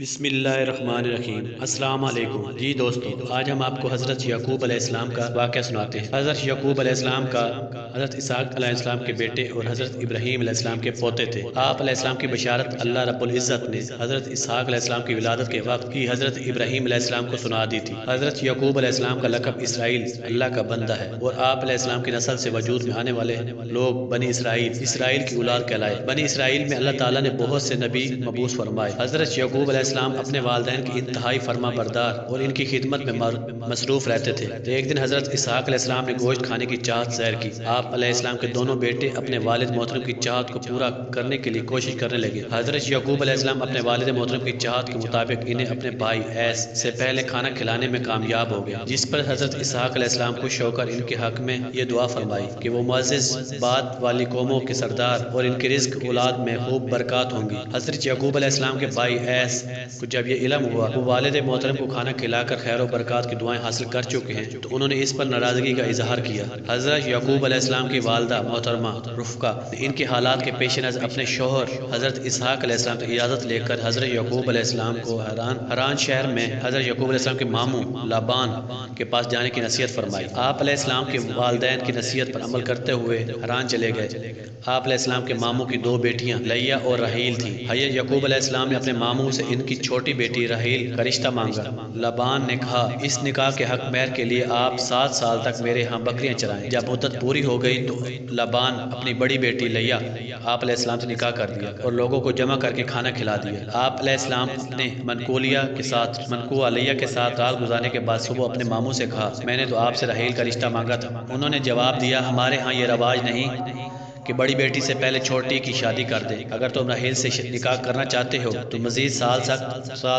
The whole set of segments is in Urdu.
بسم اللہ الرحمن الرحیم۔ السلام علیکم جی دوستو، آج ہم آپ کو حضرت یعقوب علیہ السلام کا واقعہ سناتے ہیں۔ حضرت یعقوب علیہ السلام کا حضرت اسحاق علیہ السلام کے بیٹے اور حضرت ابراہیم علیہ السلام کے پوتے تھے۔ آپ علیہ السلام کی بشارت اللہ رب العزت نے حضرت اسحاق علیہ السلام کی ولادت کے وقت ہی حضرت ابراہیم علیہ السلام کو سنا دی تھی۔ حضرت یعقوب علیہ السلام کا لقب اسرائیل، اللہ کا بندہ ہے، اور آپ علیہ السلام کی نسل سے وجود میں آنے والے لوگ بنی اسرائیل کی اولاد کہلائے۔ بنی اسرائیل میں اللہ تعالیٰ نے بہت سے نبی مبعوث فرمائے۔ حضرت یعقوب علیہ السلام اپنے والدین کی انتہائی فرما بردار اور ان کی خدمت میں مصروف رہتے تھے۔ ایک دن حضرت اسحاق علیہ السلام نے گوشت کھانے کی چاہت ظاہر کی۔ آپ علیہ السلام کے دونوں بیٹے اپنے والد محترم کی چاہت کو پورا کرنے کے لیے کوشش کرنے لگے۔ حضرت یعقوب علیہ السلام اپنے والد محترم کی چاہت کے مطابق انہیں اپنے بھائی ایس سے پہلے کھانا کھلانے میں کامیاب ہو گئے، جس پر حضرت اسحاق علیہ السلام خوش ہو کر ان کے حق میں یہ دعا فرمائی کہ وہ معزز بات والی قوموں کے سردار اور ان کے رزق اولاد میں خوب برکات ہوں گی۔ حضرت یعقوب علیہ السلام کے بھائی ایس کو جب یہ علم ہوا وہ والد محترم کو کھانا کھلا کر خیر و برکات کی دعائیں حاصل کر چکے ہیں، تو انہوں نے اس پر ناراضگی کا اظہار کیا۔ حضرت یعقوب علیہ السلام کی والدہ محترمہ رفقہ نے ان کے حالات کے پیش نظر اپنے شوہر حضرت اسحاق علیہ السلام سے اجازت لے کر حضرت یعقوب علیہ السلام کو حران شہر میں حضرت یعقوب علیہ السلام کے ماموں لابان کے پاس جانے کی نصیحت فرمائی۔ آپ علیہ السلام کے والدین کی نصیحت پر عمل کرتے ہوئے حران چلے گئے۔ آپ علیہ السلام کے ماموں کی دو بیٹیاں لیا اور رحیل تھیں۔ حضرت یعقوب علیہ السلام نے اپنے ماموں سے ان کی چھوٹی بیٹی رحیل کا رشتہ مانگا۔ لابان نے کہا، اس نکاح کے حق مہر کے لیے آپ 7 سال تک میرے ہاں بکریاں چرائیں۔ جب مدت پوری ہو گئی تو لابان اپنی بڑی بیٹی لیا آپ علیہ السلام سے نکاح کر دیا اور لوگوں کو جمع کر کے کھانا کھلا دیا۔ آپ علیہ السلام نے منقوہ لیا کے ساتھ رات گزارنے کے بعد صبح اپنے ماموں سے کہا، میں نے تو آپ سے رحیل کا رشتہ مانگا تھا۔ انہوں نے جواب دیا، ہمارے ہاں یہ رواج نہیں کہ بڑی بیٹی سے پہلے چھوٹی کی شادی کر دیں۔ اگر تم رحیل سے نکاح کرنا چاہتے ہو تو مزید سال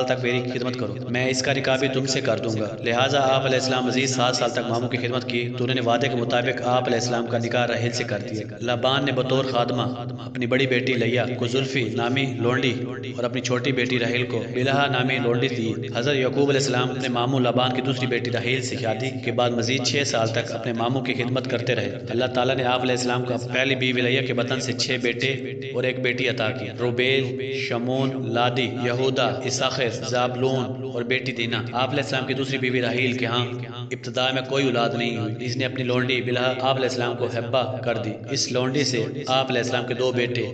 تک میری خدمت کرو، میں اس کا نکاح بھی تم سے کر دوں گا۔ لہٰذا آپ علیہ السلام مزید 7 سال تک ماموں کی خدمت کی تو انہوں نے وعدے کے مطابق آپ علیہ السلام کا نکاح رحیل سے کر دیا۔ لابان نے بطور خادمہ اپنی بڑی بیٹی لیا کو زلفی نامی لونڈی اور اپنی چھوٹی بیٹی رحیل کو بلہا نامی لونڈی دی۔ حضرت یعقوب علیہ السلام اپنے ماموں لابان کی دوسری بیٹی رحیل سے شادی کے بعد مزید 6 سال تک اپنے ماموں کی خدمت کرتے رہے۔ اللہ تعالیٰ نے آپ علیہ السلام کو پہلی بیوی لیا کے بطن سے 6 بیٹے اور 1 بیٹی عطا کی، روبیل، شمون، لادی، یہودا، اساخر، زابلون اور بیٹی دینا۔ آپ علیہ السلام کی دوسری بیوی رحیل کے ہاں ابتدا میں کوئی اولاد نہیں ہوئی، اس نے اپنی لونڈی بلہا آپ علیہ السلام کو ہبہ کر دی۔ اس لونڈی سے آپ علیہ السلام کے 2 بیٹے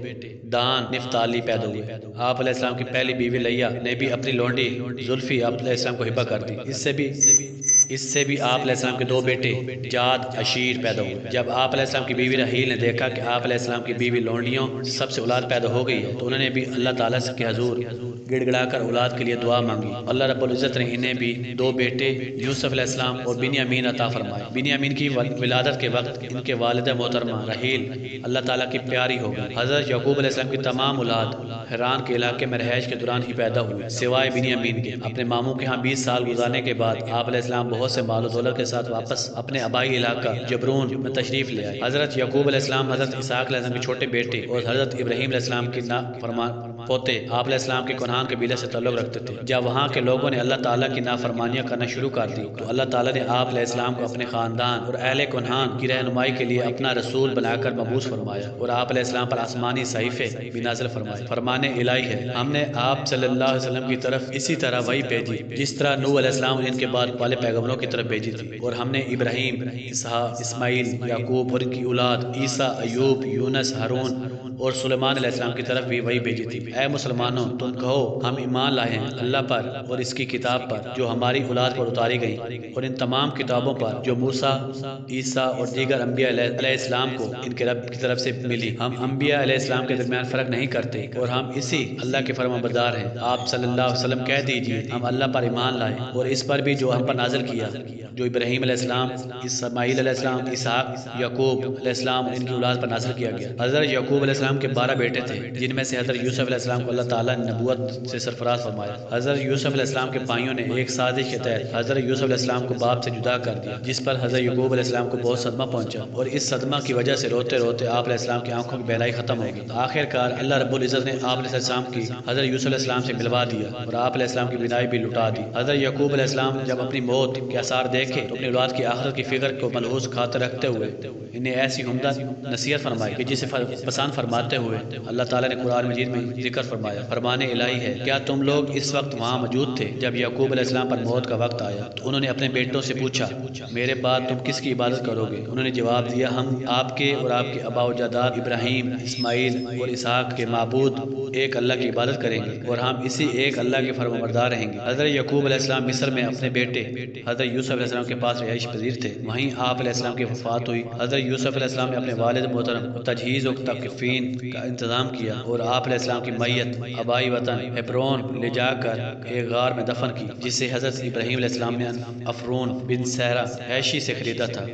دان، نفتالی پیدا ہوئے۔ آپ علیہ السلام کی پہلی بیوی لیا نے بھی اپنی لونڈی زلفی آپ علیہ السلام کو ہبہ کر دی، اس سے بھی آپ علیہ السلام کے 2 بیٹے جاد، عشیر پیدا ہوئے۔ جب آپ علیہ السلام کی بیوی رحیل نے دیکھا کہ آپ علیہ السلام کی بیوی لونڈیوں سب سے اولاد پیدا ہو گئی ہے تو انہوں نے بھی اللہ تعالیٰ کے حضور گڑ گڑا کر اولاد کے لیے دعا مانگی۔ اللہ رب العزت نے انہیں بھی 2 بیٹے یوسف علیہ السلام اور بنیامین عطا فرمائے۔ بنیامین کی ولادت کے وقت ان کے والدہ محترمہ رحیل اللہ تعالیٰ کی پیاری ہو گئی۔ حضرت یعقوب علیہ السلام کی تمام اولاد حران کے علاقے میں رہائش کے دوران ہی پیدا ہوئے سوائے بنیامین کے۔ اپنے ماموں کے ہاں 20 سال گزارنے کے بعد آپ علیہ السلام بہت سے مال و دولت کے ساتھ واپس اپنے آبائی علاقہ جبرون میں تشریف لے آئے۔ حضرت یعقوب علیہ السلام حضرت اسحاق علیہ السلام کے چھوٹے بیٹے اور حضرت ابراہیم علیہ السلام کے نافرمان پوتے آپ علیہ السلام کے کنعان قبیلے سے تعلق رکھتے تھے۔ جب وہاں کے لوگوں نے اللہ تعالیٰ کی نافرمانیاں کرنا شروع کر دی تو اللہ تعالیٰ نے آپ علیہ السلام کو اپنے خاندان اور اہل کنعان کی رہنمائی کے لیے اپنا رسول بنا کر مبعوث فرمایا اور آپ علیہ السلام پر آسمانی صحیفے بھی نازل فرمائے۔ فرمان الہی ہے، ہم نے آپ صلی اللہ علیہ وسلم کی طرف اسی طرح وحی بھیجی جس طرح نوح علیہ السلام نے ان کے بعد والے پیغمبروں کی طرف بھیجی تھی، اور ہم نے ابراہیم، اسحاق، اسماعیل، یعقوب اور ان کی اولاد عیسیٰ، ایوب، یونس، ہارون اور سلیمان علیہ السلام کی طرف بھی وحی بھیجی تھی۔ اے مسلمانوں، تم کہو ہم ایمان لائے ہیں اللہ پر اور اس کی کتاب پر جو ہماری اولاد پر اتاری گئی اور ان تمام کتابوں پر جو موسیٰ، عیسیٰ اور دیگر انبیاء علیہ السلام کو ان کے رب کی طرف سے ملی۔ ہم انبیاء علیہ السلام کے درمیان فرق نہیں کرتے اور ہم اسی اللہ کے فرما بردار ہیں۔ آپ صلی اللہ علیہ وسلم کہہ دیجئے ہم اللہ پر ایمان لائے اور اس پر بھی جو ہم پر نازل کیا، جو ابراہیم علیہ السلام، اسماعیل علیہ السلام، اسحاق، یعقوب علیہ السلام اور ان کی اولاد پر نازل کیا گیا۔ حضرت یعقوب علیہ السلام کے 12 بیٹے تھے جن میں سے حضرت یوسف علیہ السلام کو اللہ تعالیٰ نے نبوت سے سرفراز فرمایا۔ حضرت یوسف علیہ السلام کے بھائیوں نے ایک سازش کے تحت حضرت یوسف علیہ السلام کو باپ سے جدا کر دیا، جس پر حضرت یعقوب علیہ السلام کو بہت صدمہ پہنچا اور اس صدمہ کی وجہ سے روتے روتے آپ علیہ السلام کی آنکھوں کی بہلائی ختم ہو گئی۔ آخر کار اللہ رب العزت نے آپ علیہ السلام کی حضرت یوسف علیہ السلام سے ملوا دیا اور آپ علیہ السلام کی بینائی بھی لٹا دی۔ حضرت یعقوب علیہ السلام جب اپنی موت کے آثار دیکھے تو اپنی اولاد کی آخرت کی فکر کو ملحوظ خاطر رکھتے ہوئے انہیں ایسی عمدہ نصیحت فرمائی کہ جسے پسند فرما فرماتے ہوئے اللہ تعالیٰ نے قرآن مجید میں ذکر فرمایا، فرمان الہی ہے، کیا تم لوگ اس وقت وہاں موجود تھے جب یعقوب علیہ السلام پر موت کا وقت آیا تو انہوں نے اپنے بیٹوں سے پوچھا میرے بعد تم کس کی عبادت کرو گے؟ انہوں نے جواب دیا ہم آپ کے اور آپ کے آبا و جداد ابراہیم، اسماعیل اور اسحاق کے معبود ایک اللہ کی عبادت کریں گے اور ہم اسی ایک اللہ کے فرمانبردار رہیں گے۔ حضرت یعقوب علیہ السلام مصر میں اپنے بیٹے حضرت یوسف علیہ السلام کے پاس رہائش پذیر تھے، وہیں آپ علیہ السلام کی وفات ہوئی۔ حضرت یوسف علیہ السلام نے اپنے والد محترم کو تجہیز و تکفین کا انتظام کیا اور آپ علیہ السلام کی میت آبائی وطن ہیبرون لے جا کر ایک غار میں دفن کی، جسے حضرت ابراہیم علیہ السلام نے افرون بن سیرہ حیشی سے خریدا تھا۔